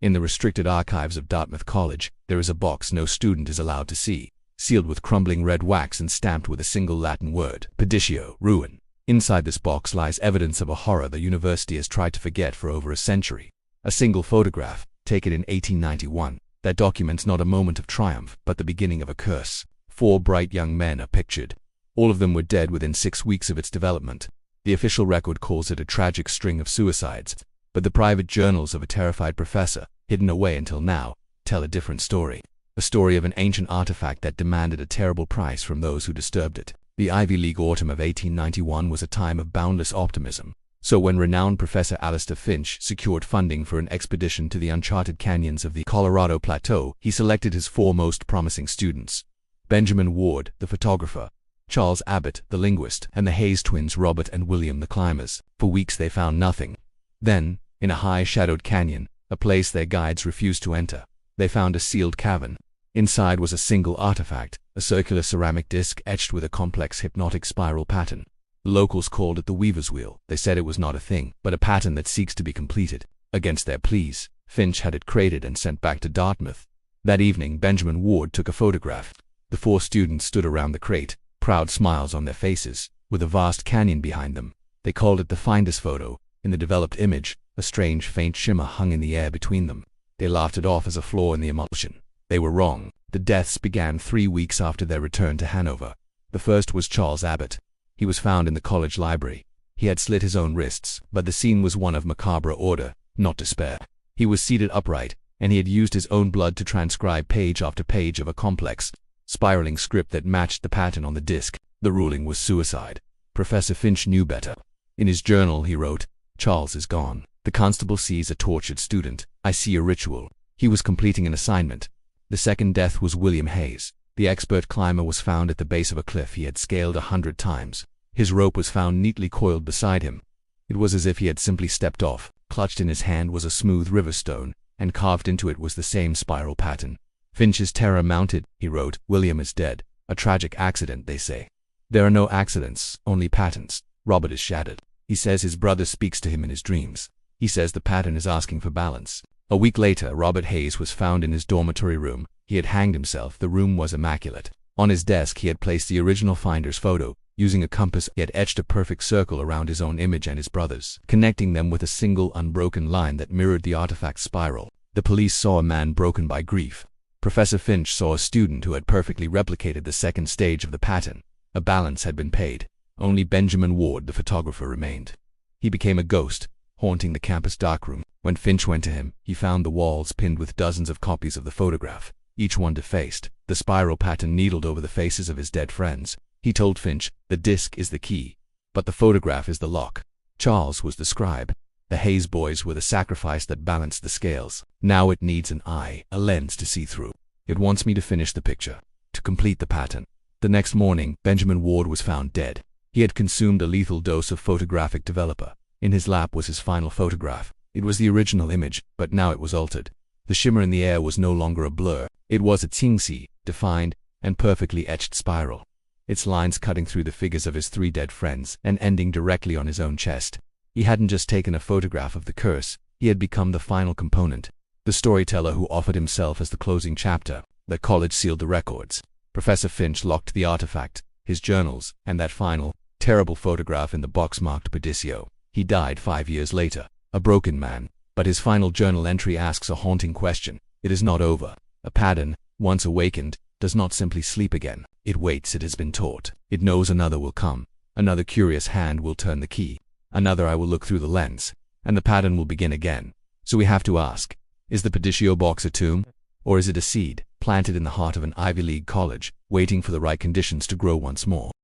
In the restricted archives of Dartmouth College, there is a box no student is allowed to see, sealed with crumbling red wax and stamped with a single Latin word, Perditio, ruin. Inside this box lies evidence of a horror the university has tried to forget for over a century. A single photograph, taken in 1891, that documents not a moment of triumph, but the beginning of a curse. 4 bright young men are pictured. All of them were dead within 6 weeks of its development. The official record calls it a tragic string of suicides, but the private journals of a terrified professor, hidden away until now, tell a different story. A story of an ancient artifact that demanded a terrible price from those who disturbed it. The Ivy League autumn of 1891 was a time of boundless optimism. So when renowned Professor Alistair Finch secured funding for an expedition to the uncharted canyons of the Colorado Plateau, he selected his 4 most promising students: Benjamin Ward, the photographer; Charles Abbott, the linguist; and the Hayes twins, Robert and William, the climbers. For weeks they found nothing. Then, in a high-shadowed canyon, a place their guides refused to enter, they found a sealed cavern. Inside was a single artifact, a circular ceramic disc etched with a complex hypnotic spiral pattern. The locals called it the Weaver's Wheel. They said it was not a thing, but a pattern that seeks to be completed. Against their pleas, Finch had it crated and sent back to Dartmouth. That evening, Benjamin Ward took a photograph. The 4 students stood around the crate, proud smiles on their faces, with a vast canyon behind them. They called it the finder's photo. In the developed image, a strange faint shimmer hung in the air between them. They laughed it off as a flaw in the emulsion. They were wrong. The deaths began 3 weeks after their return to Hanover. The first was Charles Abbott. He was found in the college library. He had slit his own wrists, but the scene was one of macabre order, not despair. He was seated upright, and he had used his own blood to transcribe page after page of a complex, spiraling script that matched the pattern on the disc. The ruling was suicide. Professor Finch knew better. In his journal he wrote, "Charles is gone. The constable sees a tortured student. I see a ritual." He was completing an assignment. The second death was William Hayes. The expert climber was found at the base of a cliff he had scaled 100 times. His rope was found neatly coiled beside him. It was as if he had simply stepped off. Clutched in his hand was a smooth river stone, and carved into it was the same spiral pattern. Finch's terror mounted. He wrote, "William is dead. A tragic accident, they say." There are no accidents, only patterns. Robert is shattered. He says his brother speaks to him in his dreams. He says the pattern is asking for balance. A week later, Robert Hayes was found in his dormitory room. He had hanged himself. The room was immaculate. On his desk he had placed the original finder's photo. Using a compass, he had etched a perfect circle around his own image and his brother's, connecting them with a single unbroken line that mirrored the artifact's spiral. The police saw a man broken by grief. Professor Finch saw a student who had perfectly replicated the second stage of the pattern. A balance had been paid. Only Benjamin Ward, the photographer, remained. He became a ghost, haunting the campus darkroom. When Finch went to him, he found the walls pinned with dozens of copies of the photograph, each one defaced, the spiral pattern needled over the faces of his dead friends. He told Finch, "The disc is the key, but the photograph is the lock." Charles was the scribe. The Hayes boys were the sacrifice that balanced the scales. Now it needs an eye, a lens to see through. It wants me to finish the picture, to complete the pattern. The next morning, Benjamin Ward was found dead. He had consumed a lethal dose of photographic developer. In his lap was his final photograph. It was the original image, but now it was altered. The shimmer in the air was no longer a blur. It was a Tsingsi, defined, and perfectly etched spiral. Its lines cutting through the figures of his 3 dead friends and ending directly on his own chest. He hadn't just taken a photograph of the curse, he had become the final component. The storyteller who offered himself as the closing chapter. The college sealed the records. Professor Finch locked the artifact, his journals, and that final, terrible photograph in the box marked Perditio. He died 5 years later, a broken man, but his final journal entry asks a haunting question. It is not over. A pattern, once awakened, does not simply sleep again. It waits. It has been taught. It knows another will come. Another curious hand will turn the key. Another eye will look through the lens, and the pattern will begin again. So we have to ask, is the Perditio box a tomb? Or is it a seed, planted in the heart of an Ivy League college, waiting for the right conditions to grow once more?